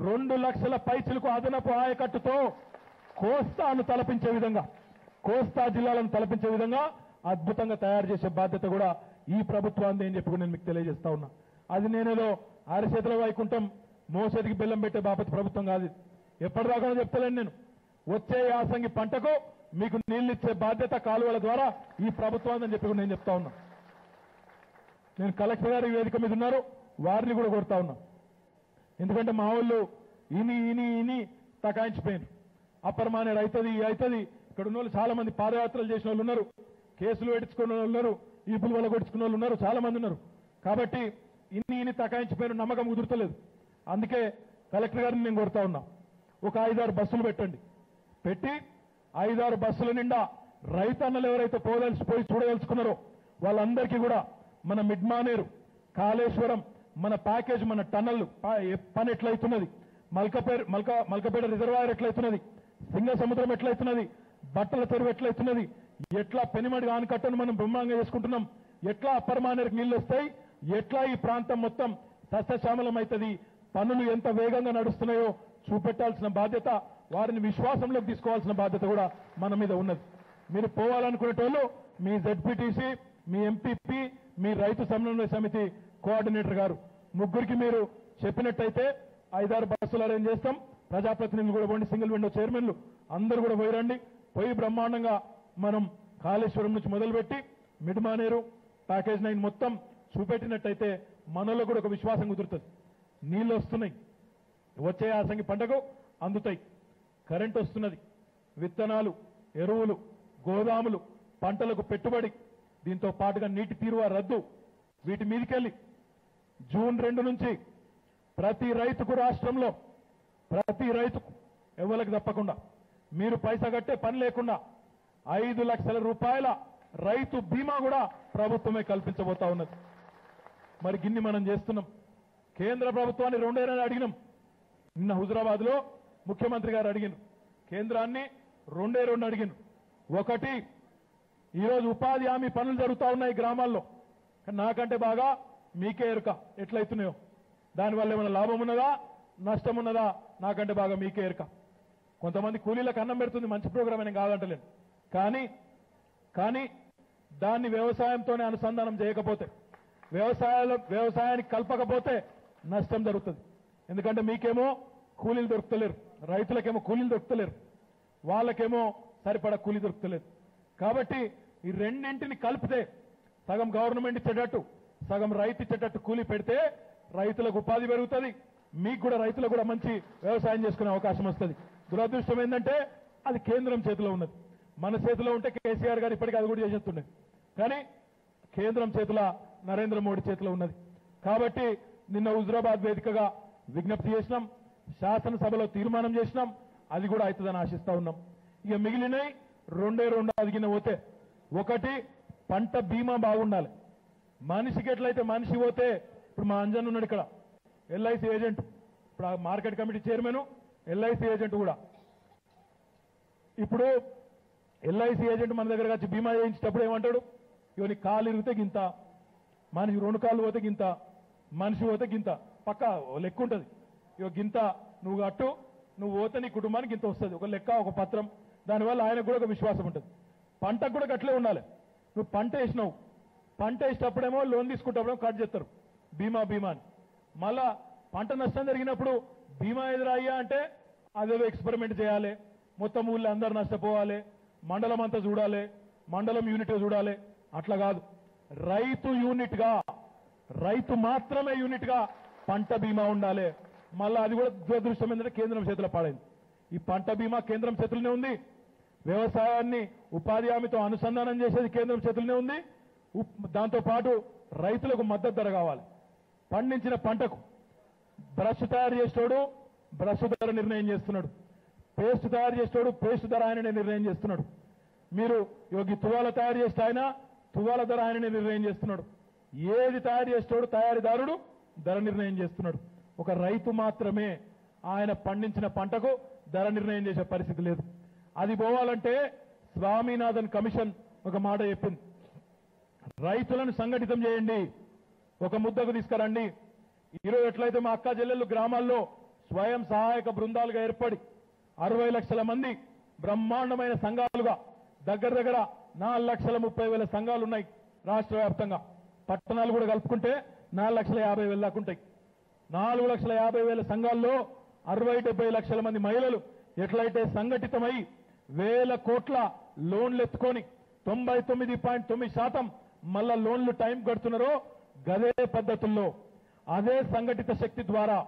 2 లక్షల పైచిలకు అదనపు ఆయకట్టుతో కోస్తాను తలపించే విధంగా, కోస్తా జిల్లాలను తలపించే విధంగా అద్భుతంగా తయారు చేసే బాధ్యత కూడా ఈ ప్రభుత్వాన్ని అని చెప్పి నేను మీకు తెలియజేస్తా ఉన్నా. అది నేనేదో అరచేతుల వైకుంఠం మోసేదికి బెల్లం పెట్టే బాపతి ప్రభుత్వం కాదు. ఎప్పటిదాకా చెప్తలేను నేను, వచ్చే యాసంగి పంటకు మీకు నీళ్లిచ్చే బాధ్యత కాలువల ద్వారా ఈ ప్రభుత్వాన్ని అని చెప్పి నేను చెప్తా ఉన్నా. నేను కలెక్టర్ గారి వేదిక మీద ఉన్నారు, వారిని కూడా కొడతా ఉన్నా. ఎందుకంటే మా వాళ్ళు ఇని తకాయించిపోయినారు. అప్పర్ మానేరు అవుతుంది ఇక్కడ ఉన్న వాళ్ళు చాలా మంది పాదయాత్రలు చేసిన వాళ్ళు ఉన్నారు, కేసులు పెట్టించుకున్న వాళ్ళు ఉన్నారు, ఈపులు వల్ల కొట్టుకున్న వాళ్ళు ఉన్నారు, చాలా మంది ఉన్నారు. కాబట్టి ఇన్ని తకాయించిపోయిన నమ్మకం కుదురుతలేదు. అందుకే కలెక్టర్ గారిని నేను కోరుతా ఉన్నా, ఒక 5-6 బస్సులు పెట్టండి. పెట్టి 5-6 బస్సుల నిండా రైతన్నలు ఎవరైతే పోయి చూడదలుచుకున్నారో వాళ్ళందరికీ కూడా మన మిడ్మానేరు, కాళేశ్వరం, మన ప్యాకేజ్, మన టన్నల్ పని ఎట్లయితున్నది, మల్కపేట రిజర్వాయర్ ఎట్లయితున్నది, సింగ సముద్రం ఎట్లయితున్నది, బట్టల చెరువు ఎట్లయితున్నది, ఎట్లా పెనిమడి ఆనకట్టను మనం బ్రహ్మాండంగా చేసుకుంటున్నాం, ఎట్లా అప్పర్ మానేరుకు నీళ్లు వస్తాయి, ఎట్లా ఈ ప్రాంతం మొత్తం సస్యశ్యామలం అవుతుంది, పనులు ఎంత వేగంగా నడుస్తున్నాయో చూపెట్టాల్సిన బాధ్యత, వారిని విశ్వాసంలోకి తీసుకోవాల్సిన బాధ్యత కూడా మన మీద ఉన్నది. మీరు పోవాలనుకునేటోళ్ళు మీ జెడ్పీటీసీ, మీ ఎంపీపీ, మీ రైతు సమన్వయ సమితి కోఆర్డినేటర్ గారు ముగ్గురికి మీరు చెప్పినట్టయితే 5-6 బస్సులు అరేంజ్ చేస్తాం. ప్రజాప్రతినిధులు కూడా పోండి, సింగిల్ విండో చైర్మన్లు అందరూ కూడా పోయిరండి. పోయి బ్రహ్మాండంగా మనం కాళేశ్వరం నుంచి మొదలుపెట్టి మిడ్మానేరు, ప్యాకేజ్ 9 మొత్తం చూపెట్టినట్టయితే మనలో కూడా ఒక విశ్వాసం కుదురుతుంది. నీళ్లు వస్తున్నాయి, వచ్చే యాసంగి పంటకు అందుతాయి, కరెంట్ వస్తున్నది, విత్తనాలు, ఎరువులు, గోదాములు, పంటలకు పెట్టుబడి, దీంతో పాటుగా నీటి తీరువ రద్దు, వీటి మీదకెళ్ళి జూన్ 2 నుంచి ప్రతి రైతుకు, రాష్ట్రంలో ప్రతి రైతుకు ఎవరికి తప్పకుండా మీరు పైసా కట్టే పని లేకుండా 5 లక్షల రూపాయల రైతు బీమా కూడా ప్రభుత్వమే కల్పించబోతా ఉన్నది. మరి గిన్ని మనం చేస్తున్నాం. కేంద్ర ప్రభుత్వాన్ని 2 ఏళ్ళని అడిగినాం. నిన్న హుజరాబాద్ లో ముఖ్యమంత్రి గారు అడిగిన కేంద్రాన్ని 2 అడిగిన. ఒకటి, ఈరోజు ఉపాధి హామీ పనులు జరుగుతూ ఉన్నాయి గ్రామాల్లో, నాకంటే బాగా మీకే ఎరుక ఎట్లయితున్నాయో, దానివల్ల ఏమైనా లాభం ఉన్నదా నష్టం ఉన్నదా నాకంటే బాగా మీకే ఎరుక. కొంతమంది కూలీలకు అన్నం పెడుతుంది, మంచి ప్రోగ్రామ్ అని కాదంటలేను, కానీ దాన్ని వ్యవసాయంతోనే అనుసంధానం చేయకపోతే, వ్యవసాయానికి కలపకపోతే నష్టం జరుగుతుంది. ఎందుకంటే మీకేమో కూలీలు దొరుకుతలేరు, రైతులకేమో కూలీలు దొరుకుతలేరు, వాళ్ళకేమో సరిపడా కూలీ దొరుకుతలేదు. కాబట్టి ఈ రెండింటిని కలిపితే సగం గవర్నమెంట్ ఇచ్చేటట్టు, సగం రైతు ఇచ్చేటట్టు కూలీ పెడితే రైతులకు ఉపాధి పెరుగుతుంది, మీకు కూడా రైతులకు కూడా మంచి వ్యవసాయం చేసుకునే అవకాశం వస్తుంది. దురదృష్టం ఏంటంటే అది కేంద్రం చేతిలో ఉన్నది. మన చేతిలో ఉంటే కేసీఆర్ గారు ఇప్పటికీ అది కూడా చేసేస్తుండే, కానీ కేంద్రం చేతిలో, నరేంద్ర మోడీ చేతిలో ఉన్నది. కాబట్టి నిన్న హుజరాబాద్ వేదికగా విజ్ఞప్తి చేసినాం, శాసనసభలో తీర్మానం చేసినాం, అది కూడా అవుతుందని ఆశిస్తా ఉన్నాం. ఇక మిగిలినవి 2 అదిగిన పోతే, ఒకటి పంట బీమా బాగుండాలి. మనిషికి ఎట్లయితే మనిషి పోతే, ఇప్పుడు మా అంజన్ ఉన్నాడు ఇక్కడ, ఎల్ఐసి ఏజెంట్, ఇప్పుడు market committee chairman, LIC agent కూడా. ఇప్పుడు ఎల్ఐసి ఏజెంట్ మన దగ్గరకు వచ్చి బీమా చేయించేటప్పుడు ఏమంటాడు, ఇవన్నీ కాలు ఇరిగితే గింత, మనిషి 2 కాళ్ళు పోతే గింత, మనిషి పోతే గింత, పక్క లెక్క ఉంటుంది. ఇక గింత నువ్వు కట్టు, నువ్వు పోతే నీ కుటుంబానికి ఇంత వస్తుంది, ఒక లెక్క, ఒక పత్రం. దానివల్ల ఆయనకు కూడా ఒక విశ్వాసం ఉంటుంది. పంటకు కూడా గట్లే ఉండాలి. నువ్వు పంట వేసినావు, పంట వేసేటప్పుడేమో లోన్ తీసుకుంటప్పుడేమో కట్ చేస్తారు బీమా అని. మళ్ళా పంట నష్టం జరిగినప్పుడు బీమా ఎదురయ్యా అంటే అదేదో ఎక్స్పెరిమెంట్ చేయాలి, మొత్తం ఊళ్ళో అందరు నష్టపోవాలి, మండలం అంతా చూడాలి, మండలం యూనిట్గా చూడాలి. అట్లా కాదు, రైతు యూనిట్గా, రైతు మాత్రమే యూనిట్గా పంట బీమా ఉండాలి. మళ్ళా అది కూడా దురదృష్టం ఏంటంటే కేంద్రం చేతిలో పాడైంది. ఈ పంట బీమా కేంద్రం చేతుల్లోనే ఉంది, వ్యవసాయాన్ని ఉపాధి హామీతో అనుసంధానం చేసేది కేంద్రం చేతుల్లోనే ఉంది. దాంతో పాటు రైతులకు మద్దతు ధర కావాలి. పండించిన పంటకు బ్రష్ తయారు చేసేటోడు బ్రష్ ధర నిర్ణయం చేస్తున్నాడు, పేస్ట్ తయారు చేసేటోడు పేస్ట్ ధర ఆయననే నిర్ణయం చేస్తున్నాడు. మీరు యోగి తువాల తయారు చేస్తే ఆయన తువాల ధర ఆయననే నిర్ణయం చేస్తున్నాడు. ఏది తయారు చేసేటోడు తయారీదారుడు ధర నిర్ణయం చేస్తున్నాడు. ఒక రైతు మాత్రమే ఆయన పండించిన పంటకు ధర నిర్ణయం చేసే పరిస్థితి లేదు. అది పోవాలంటే స్వామినాథన్ కమిషన్ ఒక మాట చెప్పింది, రైతులను సంఘటితం చేయండి, ఒక ముద్దకు తీసుకురండి. ఈరోజు ఎట్లయితే మా అక్క చెల్లెళ్ళు గ్రామాల్లో స్వయం సహాయక బృందాలుగా ఏర్పడి 60 లక్షల మంది బ్రహ్మాండమైన సంఘాలుగా దగ్గర 4,30,000 సంఘాలు ఉన్నాయి రాష్ట్ర వ్యాప్తంగా. పట్టణాలు కూడా కలుపుకుంటే 4,50,000 దాకా ఉంటాయి. 4,50,000 సంఘాల్లో 60-70 లక్షల మంది మహిళలు ఎట్లయితే సంఘటితమై వేల కోట్ల లోన్లు ఎత్తుకొని 99.9% మళ్ళా లోన్లు టైం కడుతున్నారో, గదే పద్ధతుల్లో అదే సంఘటిత శక్తి ద్వారా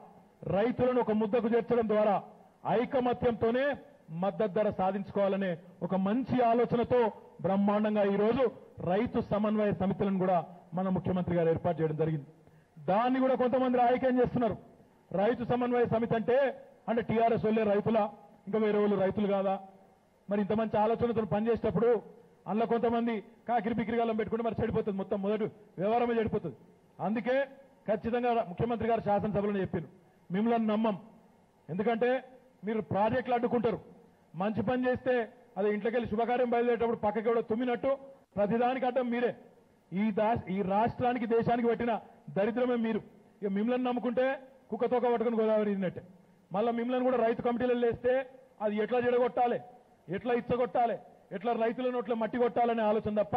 రైతులను ఒక ముద్దకు చేర్చడం ద్వారా ఐకమత్యంతోనే మద్దతు ధర సాధించుకోవాలనే ఒక మంచి ఆలోచనతో బ్రహ్మాండంగా ఈరోజు రైతు సమన్వయ సమితులను కూడా మన ముఖ్యమంత్రి గారు ఏర్పాటు చేయడం జరిగింది. దాన్ని కూడా కొంతమంది రాజకీయం చేస్తున్నారు. రైతు సమన్వయ సమితి అంటే టీఆర్ఎస్ వాళ్ళే రైతులా, ఇంకా వేరే వాళ్ళు రైతులు కాదా? మరి ఇంత మంచి ఆలోచనతో పనిచేసేటప్పుడు అందులో కొంతమంది కాకిరి బిక్కిరి గాలం పెట్టుకుంటే మరి చెడిపోతుంది, మొత్తం మొదటి వ్యవహారమే చెడిపోతుంది. అందుకే ఖచ్చితంగా ముఖ్యమంత్రి గారు శాసనసభలో చెప్పారు, మిమ్మల్ని నమ్మం. ఎందుకంటే మీరు ప్రాజెక్టులు అడ్డుకుంటారు, మంచి పని చేస్తే అది ఇంట్లోకి వెళ్ళి శుభకార్యం బయలుదేరేటప్పుడు పక్కకి కూడా తుమ్మినట్టు ప్రతిదానికి అడ్డం మీరే. ఈ రాష్ట్రానికి దేశానికి పెట్టిన దరిద్రమే మీరు. ఇక మిమ్మల్ని నమ్ముకుంటే కుక్కతోక పట్టుకుని గోదావరి ఇదినట్టే. మళ్ళీ మిమ్మల్ని కూడా రైతు కమిటీలలో వేస్తే అది ఎట్లా జడగొట్టాలి, ఎట్లా ఇచ్చగొట్టాలి, ఎట్లా రైతుల నోట్ల మట్టి కొట్టాలనే ఆలోచన తప్ప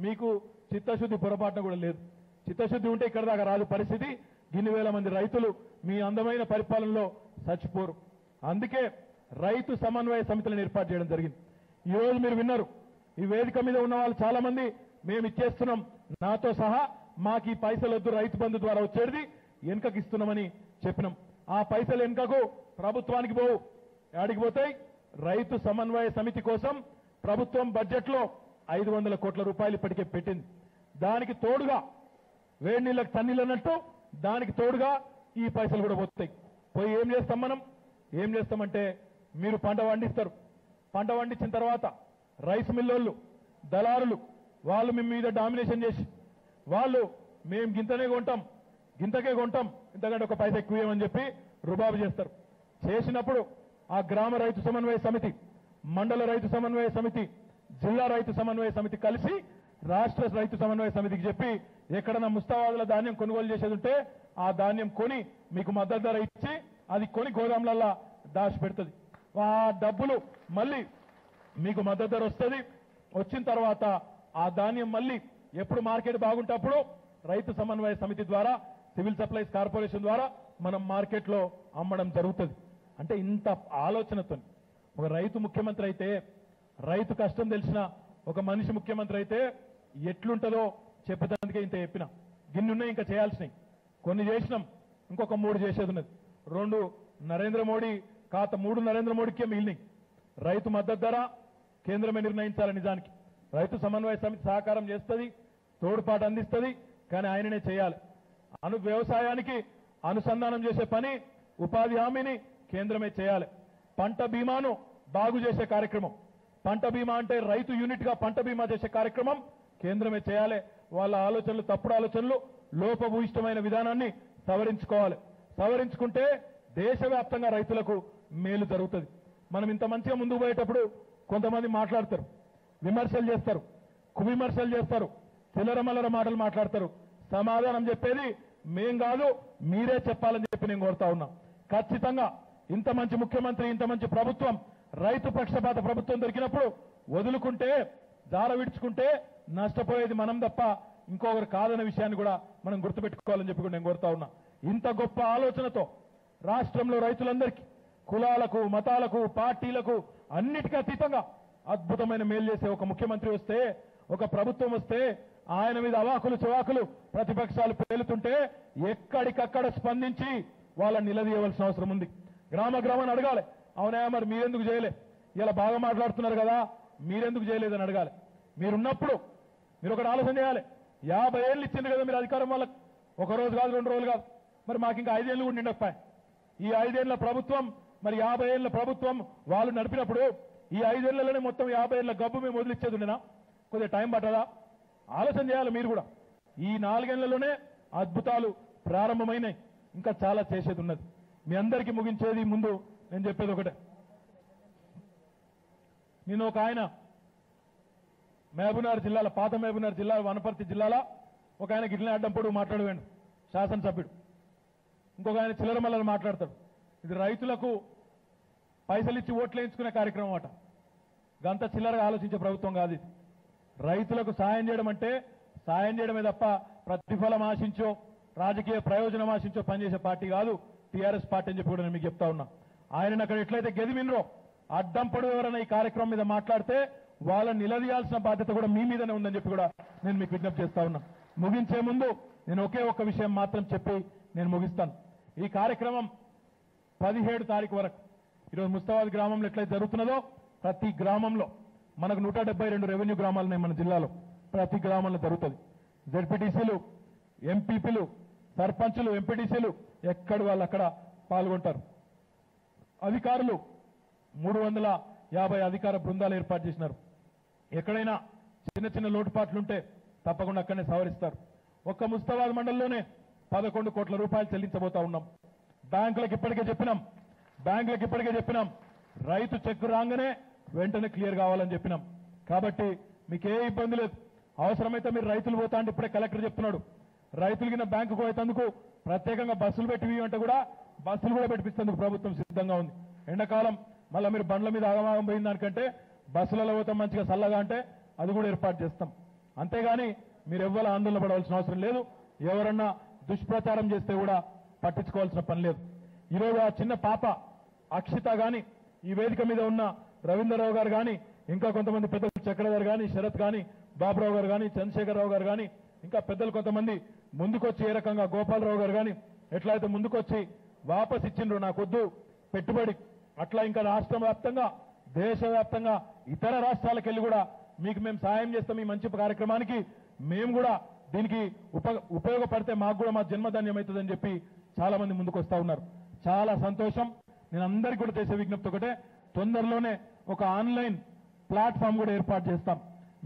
మీకు చిత్తశుద్ధి పొరపాటున కూడా లేదు. చిత్తశుద్ధి ఉంటే ఇక్కడ దాకా రాదు పరిస్థితి. ఇన్ని వేల మంది రైతులు మీ అందమైన పరిపాలనలో చచ్చిపోరు. అందుకే రైతు సమన్వయ సమితులను ఏర్పాటు చేయడం జరిగింది. ఈ రోజు మీరు విన్నారు, ఈ వేదిక మీద ఉన్న వాళ్ళు చాలా మంది మేము ఇచ్చేస్తున్నాం, నాతో సహా మాకు ఈ పైసలు వద్దు, రైతు బంధు ద్వారా వచ్చేది వెనుకకి ఇస్తున్నామని చెప్పినాం. ఆ పైసలు వెనుకకు ప్రభుత్వానికి పోవు, ఆడికి పోతాయి. రైతు సమన్వయ సమితి కోసం ప్రభుత్వం బడ్జెట్ లో 500 కోట్ల రూపాయలు ఇప్పటికే పెట్టింది. దానికి తోడుగా వేడి నీళ్ళకి తన్నీళ్ళు అన్నట్టు దానికి తోడుగా ఈ పైసలు కూడా పోతాయి. పోయి ఏం చేస్తాం మనం? ఏం చేస్తామంటే మీరు పంట పండిస్తారు, పంట పండించిన తర్వాత రైస్ మిల్లోళ్ళు, దళారులు వాళ్ళు మీ మీద డామినేషన్ చేసి వాళ్ళు మేము గింతనే కొంటాం, గింతకే కొంటాం, ఇంతకంటే ఒక పైసా ఎక్కువ ఇవ్వమని చెప్పి రుబాబు చేస్తారు. చేసినప్పుడు ఆ గ్రామ రైతు సమన్వయ సమితి, మండల రైతు సమన్వయ సమితి, జిల్లా రైతు సమన్వయ సమితి కలిసి రాష్ట్ర రైతు సమన్వయ సమితికి చెప్పి ఎక్కడన్నా ముస్తాబాదుల ధాన్యం కొనుగోలు చేసేది ఉంటే ఆ ధాన్యం కొని మీకు మద్దతు ధర ఇచ్చి అది కొని గోదాంలల్లా దాచి పెడుతుంది. ఆ డబ్బులు మళ్ళీ మీకు మద్దతు ధర వస్తుంది. వచ్చిన తర్వాత ఆ ధాన్యం మళ్ళీ ఎప్పుడు మార్కెట్ బాగుంటప్పుడు రైతు సమన్వయ సమితి ద్వారా, సివిల్ సప్లైస్ కార్పొరేషన్ ద్వారా మనం మార్కెట్లో అమ్మడం జరుగుతుంది. అంటే ఇంత ఆలోచనతో ఒక రైతు ముఖ్యమంత్రి అయితే, రైతు కష్టం తెలిసిన ఒక మనిషి ముఖ్యమంత్రి అయితే ఎట్లుంటుందో చెప్పేదానికే ఇంత చెప్పిన. గిన్ని ఉన్నాయి ఇంకా చేయాల్సినవి, కొన్ని చేసినాం, ఇంకొక 3 చేసేది ఉన్నది. 2 నరేంద్ర మోడీ ఖాతా, 3 నరేంద్ర మోడీకే మిగిలినాయి. రైతు మద్దతు ధర కేంద్రమే నిర్ణయించాలి. నిజానికి రైతు సమన్వయ సమితి సహకారం చేస్తుంది, తోడ్పాటు అందిస్తుంది, కానీ ఆయననే చేయాలి. వ్యవసాయానికి అనుసంధానం చేసే పని, ఉపాధి హామీని కేంద్రమే చేయాలి. పంట బీమాను బాగు చేసే కార్యక్రమం, పంట బీమా అంటే రైతు యూనిట్ గా పంట బీమా చేసే కార్యక్రమం కేంద్రమే చేయాలి. వాళ్ళ ఆలోచనలు, తప్పుడు ఆలోచనలు, లోపభూయిష్టమైన విధానాన్ని సవరించుకోవాలి. సవరించుకుంటే దేశవ్యాప్తంగా రైతులకు మేలు జరుగుతుంది. మనం ఇంత మంచిగా ముందుకు పోయేటప్పుడు కొంతమంది మాట్లాడతారు, విమర్శలు చేస్తారు, కువిమర్శలు చేస్తారు, చిల్లరమల్లర మాటలు మాట్లాడతారు. సమాధానం చెప్పేది మేం కాదు, మీరే చెప్పాలని చెప్పి నేను కోరుతా ఉన్నా. ఖచ్చితంగా ఇంత మంచి ముఖ్యమంత్రి, ఇంత మంచి ప్రభుత్వం, రైతు పక్షపాత ప్రభుత్వం దొరికినప్పుడు వదులుకుంటే, జార విడుచుకుంటే నష్టపోయేది మనం తప్ప ఇంకొకరు కాదన్న విషయాన్ని కూడా మనం గుర్తుపెట్టుకోవాలని చెప్పి కూడా నేను కోరుతా ఉన్నా. ఇంత గొప్ప ఆలోచనతో రాష్ట్రంలో రైతులందరికీ, కులాలకు, మతాలకు, పార్టీలకు అన్నిటికీ అతీతంగా అద్భుతమైన మేలు చేసే ఒక ముఖ్యమంత్రి వస్తే, ఒక ప్రభుత్వం వస్తే, ఆయన మీద అవాకులు చెవాకులు ప్రతిపక్షాలు పేలుతుంటే ఎక్కడికక్కడ స్పందించి వాళ్ళని నిలదీయవలసిన అవసరం ఉంది. గ్రామ గ్రామాన్ని అడగాలి, అవునా మరి మీరెందుకు చేయలే, ఇలా బాగా మాట్లాడుతున్నారు కదా మీరెందుకు చేయలేదని అడగాలి. మీరున్నప్పుడు మీరు ఒకటి ఆలోచన చేయాలి. 50 ఏళ్ళు ఇచ్చింది కదా మీరు అధికారం వాళ్ళకి, ఒక రోజు కాదు 2 రోజులు కాదు, మరి మాకు ఇంకా 5 ఏళ్ళు కూడా నిండకపోయాయి. ఈ 5 ఏళ్ల ప్రభుత్వం, మరి 50 ఏళ్ల ప్రభుత్వం వాళ్ళు నడిపినప్పుడు ఈ 5 ఏళ్లలోనే మొత్తం 50 ఏళ్ల గబ్బు మేము వదిలిచ్చేది ఉండేనా? కొద్దిగా టైం పట్టదా? ఆలోచన చేయాలి మీరు కూడా. ఈ 4 ఏళ్లలోనే అద్భుతాలు ప్రారంభమైనాయి, ఇంకా చాలా చేసేది ఉన్నది. మీ అందరికీ ముగించేది ముందు నేను చెప్పేది ఒకటే. నేను ఒక ఆయన మహబూబ్నగర్ జిల్లాలో, పాత మహబూబ్నగర్ జిల్లా, వనపర్తి జిల్లాలో ఒక ఆయన గిట్లనే అడ్డం పొడుగు మాట్లాడవేండు శాసనసభ్యుడు. ఇంకొక ఆయన చిల్లరమల్లని మాట్లాడతాడు. ఇది రైతులకు పైసలు ఇచ్చి ఓట్లు వేయించుకునే కార్యక్రమం అట. గంత చిల్లరగా ఆలోచించే ప్రభుత్వం కాదు ఇది. రైతులకు సాయం చేయడం అంటే సాయం చేయడమే తప్ప ప్రతిఫలం ఆశించో, రాజకీయ ప్రయోజనం ఆశించో పనిచేసే పార్టీ కాదు టీఆర్ఎస్ పార్టీ అని చెప్పి కూడా నేను మీకు చెప్తా ఉన్నా. ఆయనను అక్కడ ఎట్లయితే గెదిమినరో, అడ్డం పొడుగు ఎవరైనా ఈ కార్యక్రమం మీద మాట్లాడితే వాళ్ళని నిలదీయాల్సిన బాధ్యత కూడా మీ మీదనే ఉందని చెప్పి కూడా నేను మీకు విజ్ఞప్తి చేస్తా ఉన్నా. ముగించే ముందు నేను ఒకే ఒక్క విషయం మాత్రం చెప్పి నేను ముగిస్తాను. ఈ కార్యక్రమం 17 తారీఖు వరకు, ఈరోజు ముస్తాబాద్ గ్రామంలో ఎట్లయితే జరుగుతున్నదో ప్రతి గ్రామంలో, మనకు 172 రెవెన్యూ గ్రామాలున్నాయి మన జిల్లాలో, ప్రతి గ్రామంలో జరుగుతుంది. జెడ్పీటీసీలు, ఎంపీపీలు, సర్పంచులు ఎంపీటీసీలు ఎక్కడ వాళ్ళు అక్కడ పాల్గొంటారు. అధికారులు 350 అధికార బృందాలు ఏర్పాటు చేసినారు. ఎక్కడైనా చిన్న చిన్న లోటుపాట్లుంటే తప్పకుండా అక్కడనే సవరిస్తారు. ఒక్క ముస్తాబాద్ మండలంలోనే 11 కోట్ల రూపాయలు చెల్లించబోతా ఉన్నాం. బ్యాంకులకు ఇప్పటికే చెప్పినాం రైతు చెక్ రాగానే వెంటనే క్లియర్ కావాలని చెప్పినాం. కాబట్టి మీకు ఏ ఇబ్బంది లేదు. అవసరమైతే మీరు రైతులు పోతా అంటే ఇప్పుడే కలెక్టర్ చెప్తున్నాడు, రైతులకి బ్యాంకుకు పోయేందుకు ప్రత్యేకంగా బస్సులు పెట్టి అంటే కూడా బస్సులు కూడా పెట్టిస్తేందుకు ప్రభుత్వం సిద్ధంగా ఉంది. ఎండాకాలం మళ్ళీ మీరు బండ్ల మీద ఆగమాగం పోయిన దానికంటే బస్సులలో పోతాం మంచిగా చల్లగా అంటే అది కూడా ఏర్పాటు చేస్తాం. అంతేగాని మీరు ఎవ్వరు ఆందోళన పడవలసిన అవసరం లేదు. ఎవరన్నా దుష్ప్రచారం చేస్తే కూడా పట్టించుకోవాల్సిన పని లేదు. ఈరోజు ఆ చిన్న పాప అక్షిత గాని, ఈ వేదిక మీద ఉన్న రవీంద్రరావు గారు గాని, ఇంకా కొంతమంది పెద్దలు చక్రధర్ గాని, శరత్ గాని, బాబురావు గారు గాని, చంద్రశేఖరరావు గారు గాని, ఇంకా పెద్దలు కొంతమంది ముందుకొచ్చి ఏ రకంగా గోపాలరావు గారు గాని ఎట్లయితే ముందుకొచ్చి వాపస్ ఇచ్చిండ్రు నాకొద్దు పెట్టుబడి, అట్లా ఇంకా రాష్ట్ర వ్యాప్తంగా దేశవ్యాప్తంగా ఇతర రాష్ట్రాలకు వెళ్ళి కూడా మీకు మేము సాయం చేస్తాం. ఈ మంచి కార్యక్రమానికి మేము కూడా దీనికి ఉపయోగపడితే మాకు కూడా మా జన్మధాన్యం అవుతుందని చెప్పి చాలా మంది ముందుకు వస్తా ఉన్నారు. చాలా సంతోషం. నేను అందరికీ కూడా చేసే విజ్ఞప్తి ఒకటే, తొందరలోనే ఒక ఆన్లైన్ ప్లాట్ఫామ్ కూడా ఏర్పాటు చేస్తాం.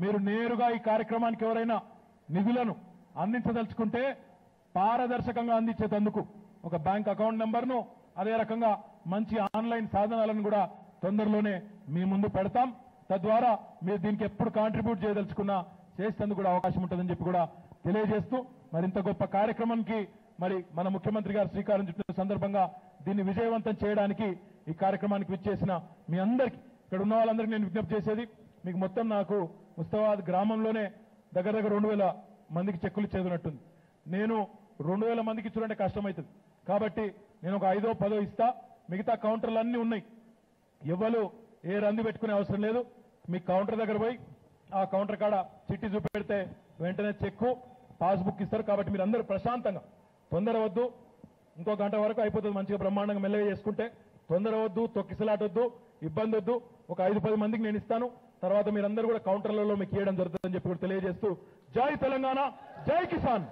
మీరు నేరుగా ఈ కార్యక్రమానికి ఎవరైనా నిధులను అందించదలుచుకుంటే పారదర్శకంగా అందించేందుకు ఒక బ్యాంక్ అకౌంట్ నెంబర్ను, అదే రకంగా మంచి ఆన్లైన్ సాధనాలను కూడా తొందరలోనే మీ ముందు పెడతాం. తద్వారా మీరు దీనికి ఎప్పుడు కాంట్రిబ్యూట్ చేయదలుచుకున్నా చేసేందుకు కూడా అవకాశం ఉంటుందని చెప్పి కూడా తెలియజేస్తూ, మరింత గొప్ప కార్యక్రమానికి మరి మన ముఖ్యమంత్రి గారు శ్రీకారం చుట్టిన సందర్భంగా దీన్ని విజయవంతం చేయడానికి ఈ కార్యక్రమానికి విచ్చేసిన మీ అందరికీ, ఇక్కడ ఉన్న వాళ్ళందరికీ నేను విజ్ఞప్తి చేసేది, మీకు మొత్తం నాకు ముస్తాబాద్ గ్రామంలోనే దగ్గర 2000 మందికి చెక్కులు చేదునట్టుంది. నేను 2000 మందికి ఇచ్చుకుంటే కష్టమవుతుంది. కాబట్టి నేను ఒక 5ో 10ో ఇస్తా. మిగతా కౌంటర్లు అన్నీ ఉన్నాయి. ఎవరు ఏ రంది పెట్టుకునే అవసరం లేదు. మీ కౌంటర్ దగ్గర పోయి ఆ కౌంటర్ కాడ చిట్టి చూపెడితే వెంటనే చెక్కు పాస్బుక్ ఇస్తారు. కాబట్టి మీరు అందరూ ప్రశాంతంగా, తొందర వద్దు, ఇంకో గంట వరకు అయిపోతుంది, మంచిగా బ్రహ్మాండంగా మెల్లగా చేసుకుంటే తొందర వద్దు, తొక్కిసలాటొద్దు, ఇబ్బంది వద్దు. ఒక 5-10 మందికి నేను ఇస్తాను. తర్వాత మీరందరూ కూడా కౌంటర్లలో మీకు ఇవ్వడం జరుగుతుందని చెప్పి కూడా తెలియజేస్తూ, జై తెలంగాణ, జై కిసాన్.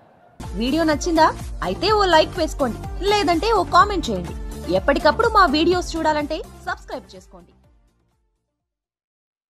వీడియో నచ్చిందా? అయితే ఓ లైక్ వేసుకోండి, లేదంటే ఓ కామెంట్ చేయండి. ఎప్పటికప్పుడు మా వీడియోస్ చూడాలంటే సబ్స్క్రైబ్ చేసుకోండి.